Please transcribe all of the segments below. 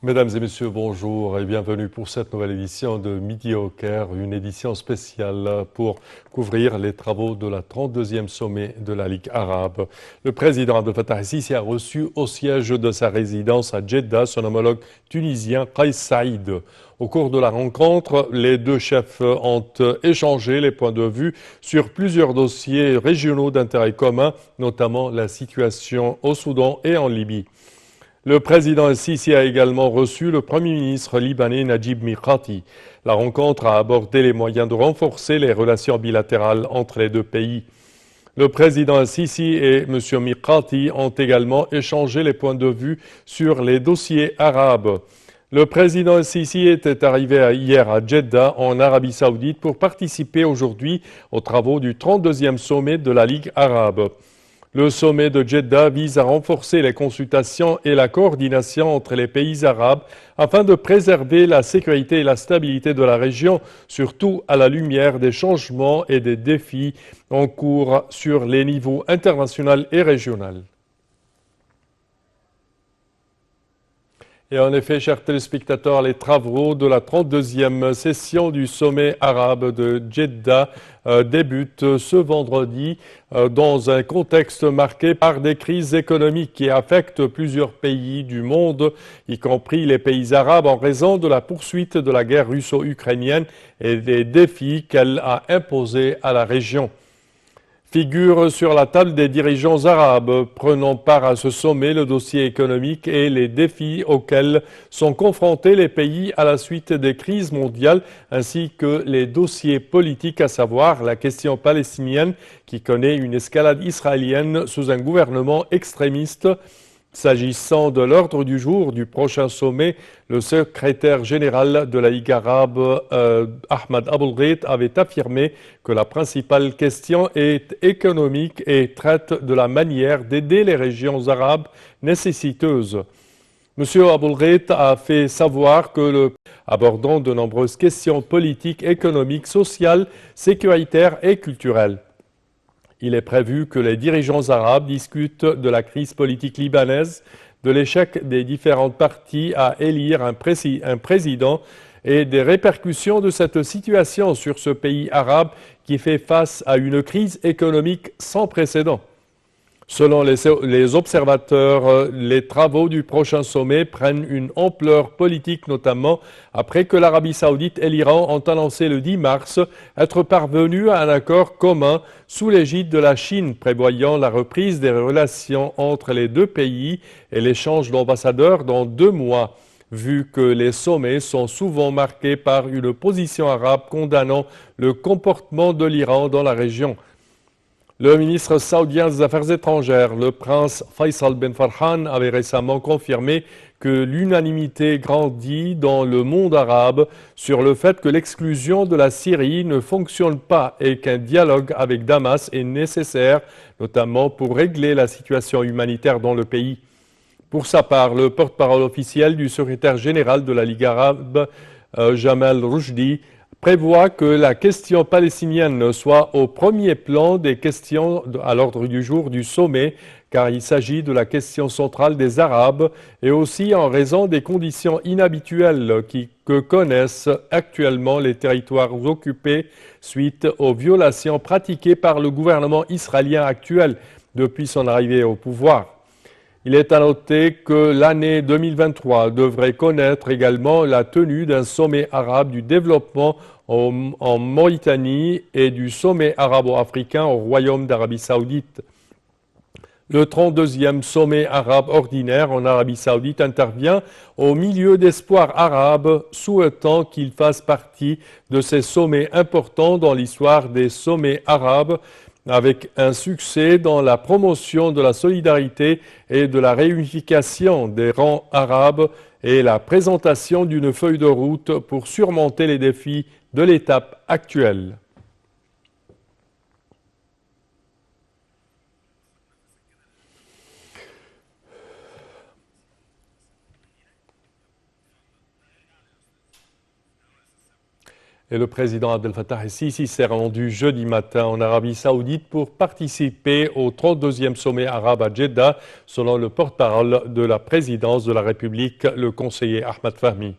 Mesdames et messieurs, bonjour et bienvenue pour cette nouvelle édition de Midi au Caire, une édition spéciale pour couvrir les travaux de la 32e sommet de la Ligue arabe. Le président Abdel Fattah el-Sisi a reçu au siège de sa résidence à Jeddah son homologue tunisien Kais Saïd. Au cours de la rencontre, les deux chefs ont échangé les points de vue sur plusieurs dossiers régionaux d'intérêt commun, notamment la situation au Soudan et en Libye. Le président el-Sisi a également reçu le Premier ministre libanais Najib Mikati. La rencontre a abordé les moyens de renforcer les relations bilatérales entre les deux pays. Le président el-Sisi et M. Mikati ont également échangé les points de vue sur les dossiers arabes. Le président el-Sisi était arrivé hier à Jeddah, en Arabie saoudite, pour participer aujourd'hui aux travaux du 32e sommet de la Ligue arabe. Le sommet de Jeddah vise à renforcer les consultations et la coordination entre les pays arabes afin de préserver la sécurité et la stabilité de la région, surtout à la lumière des changements et des défis en cours sur les niveaux international et régional. Et en effet, chers téléspectateurs, les travaux de la 32e session du sommet arabe de Jeddah débutent ce vendredi dans un contexte marqué par des crises économiques qui affectent plusieurs pays du monde, y compris les pays arabes, en raison de la poursuite de la guerre russo-ukrainienne et des défis qu'elle a imposés à la région. Figure sur la table des dirigeants arabes prenant part à ce sommet le dossier économique et les défis auxquels sont confrontés les pays à la suite des crises mondiales, ainsi que les dossiers politiques, à savoir la question palestinienne qui connaît une escalade israélienne sous un gouvernement extrémiste. S'agissant de l'ordre du jour du prochain sommet, le secrétaire général de la Ligue arabe, Ahmad Aboulghait, avait affirmé que la principale question est économique et traite de la manière d'aider les régions arabes nécessiteuses. M. Aboulghait a fait savoir que abordant de nombreuses questions politiques, économiques, sociales, sécuritaires et culturelles. Il est prévu que les dirigeants arabes discutent de la crise politique libanaise, de l'échec des différentes parties à élire un président et des répercussions de cette situation sur ce pays arabe qui fait face à une crise économique sans précédent. Selon les observateurs, les travaux du prochain sommet prennent une ampleur politique, notamment après que l'Arabie saoudite et l'Iran ont annoncé le 10 mars être parvenus à un accord commun sous l'égide de la Chine, prévoyant la reprise des relations entre les deux pays et l'échange d'ambassadeurs dans 2 mois. Vu que les sommets sont souvent marqués par une position arabe condamnant le comportement de l'Iran dans la région. Le ministre saoudien des Affaires étrangères, le prince Faisal Ben Farhan, avait récemment confirmé que l'unanimité grandit dans le monde arabe sur le fait que l'exclusion de la Syrie ne fonctionne pas et qu'un dialogue avec Damas est nécessaire, notamment pour régler la situation humanitaire dans le pays. Pour sa part, le porte-parole officiel du secrétaire général de la Ligue arabe, Jamal Roujdi, prévoit que la question palestinienne soit au premier plan des questions à l'ordre du jour du sommet, car il s'agit de la question centrale des Arabes et aussi en raison des conditions inhabituelles que connaissent actuellement les territoires occupés suite aux violations pratiquées par le gouvernement israélien actuel depuis son arrivée au pouvoir. Il est à noter que l'année 2023 devrait connaître également la tenue d'un sommet arabe du développement en Mauritanie et du sommet arabo-africain au Royaume d'Arabie saoudite. Le 32e sommet arabe ordinaire en Arabie saoudite intervient au milieu d'espoirs arabes, souhaitant qu'il fasse partie de ces sommets importants dans l'histoire des sommets arabes, avec un succès dans la promotion de la solidarité et de la réunification des rangs arabes et la présentation d'une feuille de route pour surmonter les défis de l'étape actuelle. Et le président Abdel Fattah el-Sisi s'est rendu jeudi matin en Arabie Saoudite pour participer au 32e sommet arabe à Jeddah, selon le porte-parole de la présidence de la République, le conseiller Ahmed Fahmy.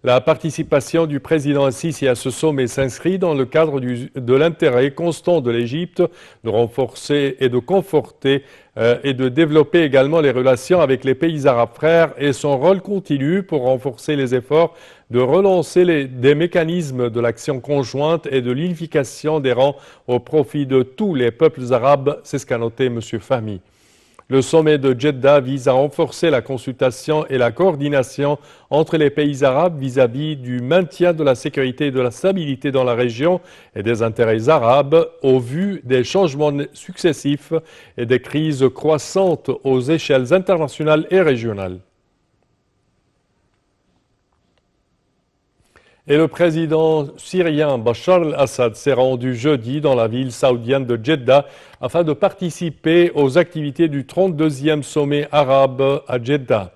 La participation du président el-Sisi à ce sommet s'inscrit dans le cadre de l'intérêt constant de l'Égypte de renforcer et de conforter et de développer également les relations avec les pays arabes frères et son rôle continu pour renforcer les efforts de relancer des mécanismes de l'action conjointe et de l'unification des rangs au profit de tous les peuples arabes, c'est ce qu'a noté M. Fahmy. Le sommet de Jeddah vise à renforcer la consultation et la coordination entre les pays arabes vis-à-vis du maintien de la sécurité et de la stabilité dans la région et des intérêts arabes au vu des changements successifs et des crises croissantes aux échelles internationales et régionales. Et le président syrien Bachar el-Assad s'est rendu jeudi dans la ville saoudienne de Jeddah afin de participer aux activités du 32e sommet arabe à Jeddah.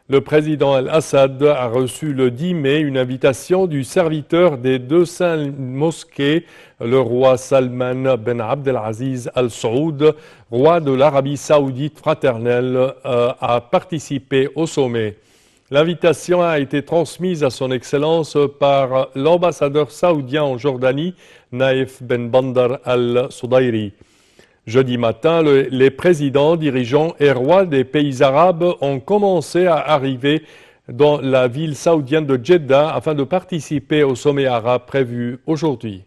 Le président el-Assad a reçu le 10 mai une invitation du serviteur des 200 mosquées, le roi Salman ben Abdelaziz Al Saoud, roi de l'Arabie saoudite fraternelle, à participer au sommet. L'invitation a été transmise à son Excellence par l'ambassadeur saoudien en Jordanie, Naïf Ben Bandar Al-Soudayri. Jeudi matin, les présidents, dirigeants et rois des pays arabes ont commencé à arriver dans la ville saoudienne de Jeddah afin de participer au sommet arabe prévu aujourd'hui.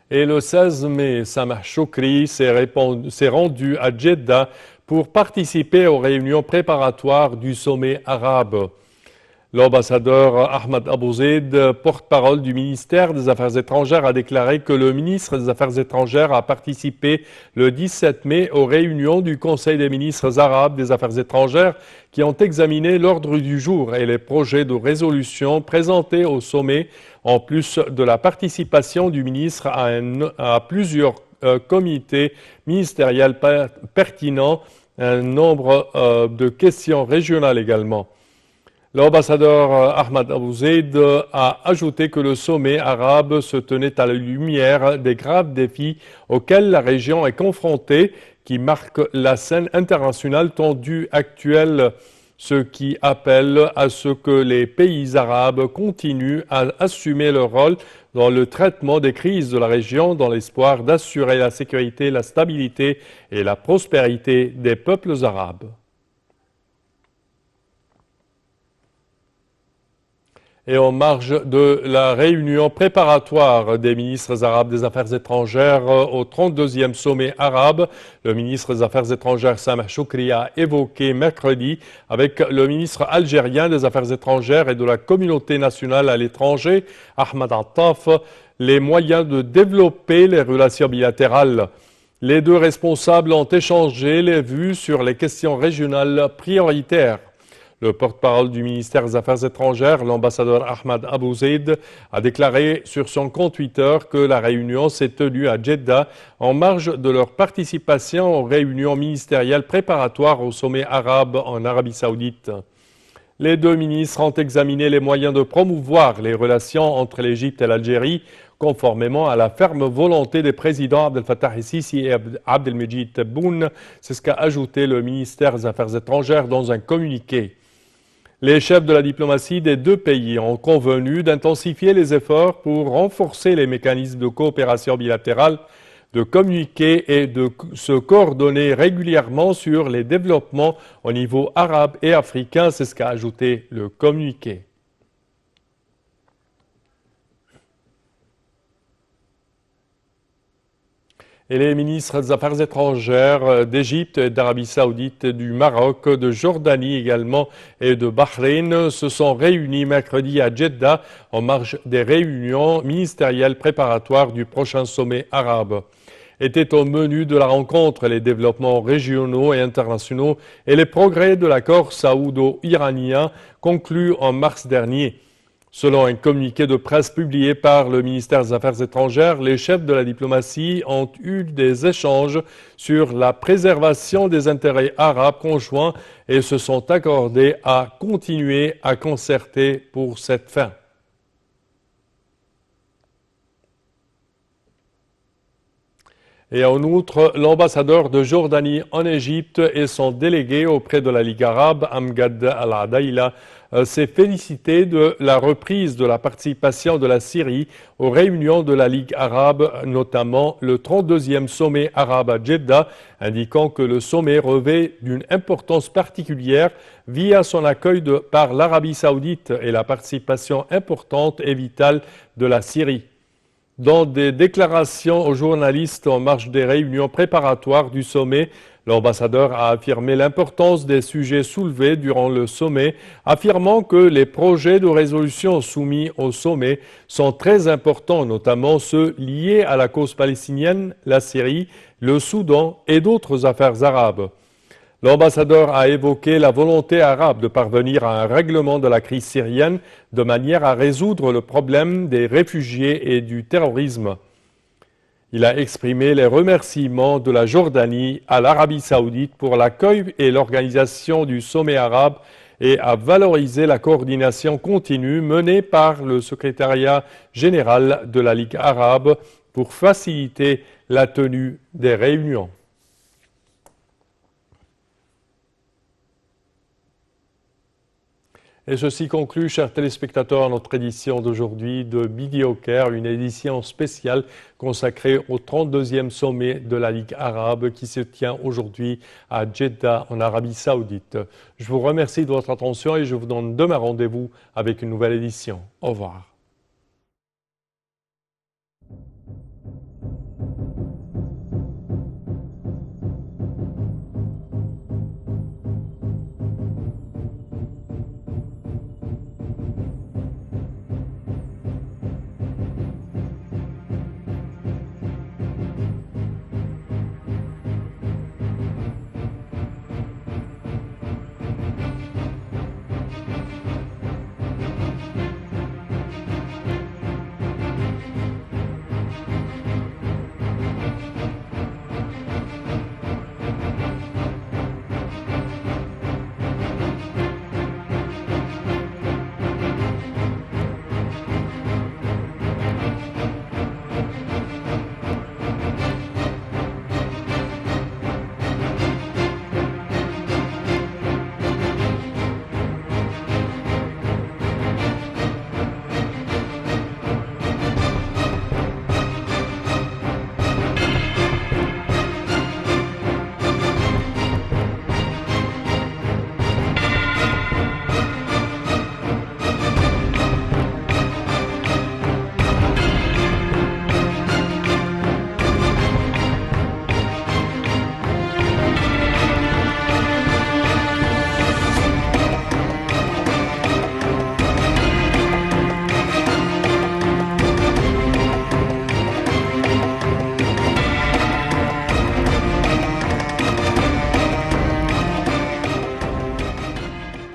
Et le 16 mai, Sameh Choukri s'est rendu à Jeddah pour participer aux réunions préparatoires du sommet arabe. L'ambassadeur Ahmed Abouzeid, porte-parole du ministère des Affaires étrangères, a déclaré que le ministre des Affaires étrangères a participé le 17 mai aux réunions du Conseil des ministres arabes des Affaires étrangères qui ont examiné l'ordre du jour et les projets de résolution présentés au sommet, en plus de la participation du ministre à plusieurs comités ministériels pertinents, un nombre de questions régionales également. L'ambassadeur Ahmed Abouzeid a ajouté que le sommet arabe se tenait à la lumière des graves défis auxquels la région est confrontée, qui marquent la scène internationale tendue actuelle, ce qui appelle à ce que les pays arabes continuent à assumer leur rôle dans le traitement des crises de la région dans l'espoir d'assurer la sécurité, la stabilité et la prospérité des peuples arabes. Et en marge de la réunion préparatoire des ministres arabes des Affaires étrangères au 32e sommet arabe, le ministre des Affaires étrangères Sameh Choukri a évoqué mercredi avec le ministre algérien des Affaires étrangères et de la communauté nationale à l'étranger, Ahmed Attaf, les moyens de développer les relations bilatérales. Les deux responsables ont échangé les vues sur les questions régionales prioritaires. Le porte-parole du ministère des Affaires étrangères, l'ambassadeur Ahmed Abouzeid, a déclaré sur son compte Twitter que la réunion s'est tenue à Jeddah en marge de leur participation aux réunions ministérielles préparatoires au sommet arabe en Arabie Saoudite. Les deux ministres ont examiné les moyens de promouvoir les relations entre l'Égypte et l'Algérie, conformément à la ferme volonté des présidents Abdel Fattah el-Sisi et Abdelmejid Tebboune. C'est ce qu'a ajouté le ministère des Affaires étrangères dans un communiqué. Les chefs de la diplomatie des deux pays ont convenu d'intensifier les efforts pour renforcer les mécanismes de coopération bilatérale, de communiquer et de se coordonner régulièrement sur les développements au niveau arabe et africain, c'est ce qu'a ajouté le communiqué. Et les ministres des Affaires étrangères d'Égypte, d'Arabie Saoudite, du Maroc, de Jordanie également et de Bahreïn se sont réunis mercredi à Jeddah en marge des réunions ministérielles préparatoires du prochain sommet arabe. Étaient au menu de la rencontre les développements régionaux et internationaux et les progrès de l'accord saoudo-iranien conclu en mars dernier. Selon un communiqué de presse publié par le ministère des Affaires étrangères, les chefs de la diplomatie ont eu des échanges sur la préservation des intérêts arabes conjoints et se sont accordés à continuer à concerter pour cette fin. Et en outre, l'ambassadeur de Jordanie en Égypte et son délégué auprès de la Ligue arabe, Amgad Al-Adaïla, s'est félicité de la reprise de la participation de la Syrie aux réunions de la Ligue arabe, notamment le 32e sommet arabe à Jeddah, indiquant que le sommet revêt d'une importance particulière via son accueil par l'Arabie saoudite et la participation importante et vitale de la Syrie. Dans des déclarations aux journalistes en marge des réunions préparatoires du sommet, l'ambassadeur a affirmé l'importance des sujets soulevés durant le sommet, affirmant que les projets de résolution soumis au sommet sont très importants, notamment ceux liés à la cause palestinienne, la Syrie, le Soudan et d'autres affaires arabes. L'ambassadeur a évoqué la volonté arabe de parvenir à un règlement de la crise syrienne de manière à résoudre le problème des réfugiés et du terrorisme. Il a exprimé les remerciements de la Jordanie à l'Arabie saoudite pour l'accueil et l'organisation du sommet arabe et a valorisé la coordination continue menée par le secrétariat général de la Ligue arabe pour faciliter la tenue des réunions. Et ceci conclut, chers téléspectateurs, notre édition d'aujourd'hui de Midi au Caire, une édition spéciale consacrée au 32e sommet de la Ligue arabe qui se tient aujourd'hui à Jeddah, en Arabie saoudite. Je vous remercie de votre attention et je vous donne demain rendez-vous avec une nouvelle édition. Au revoir.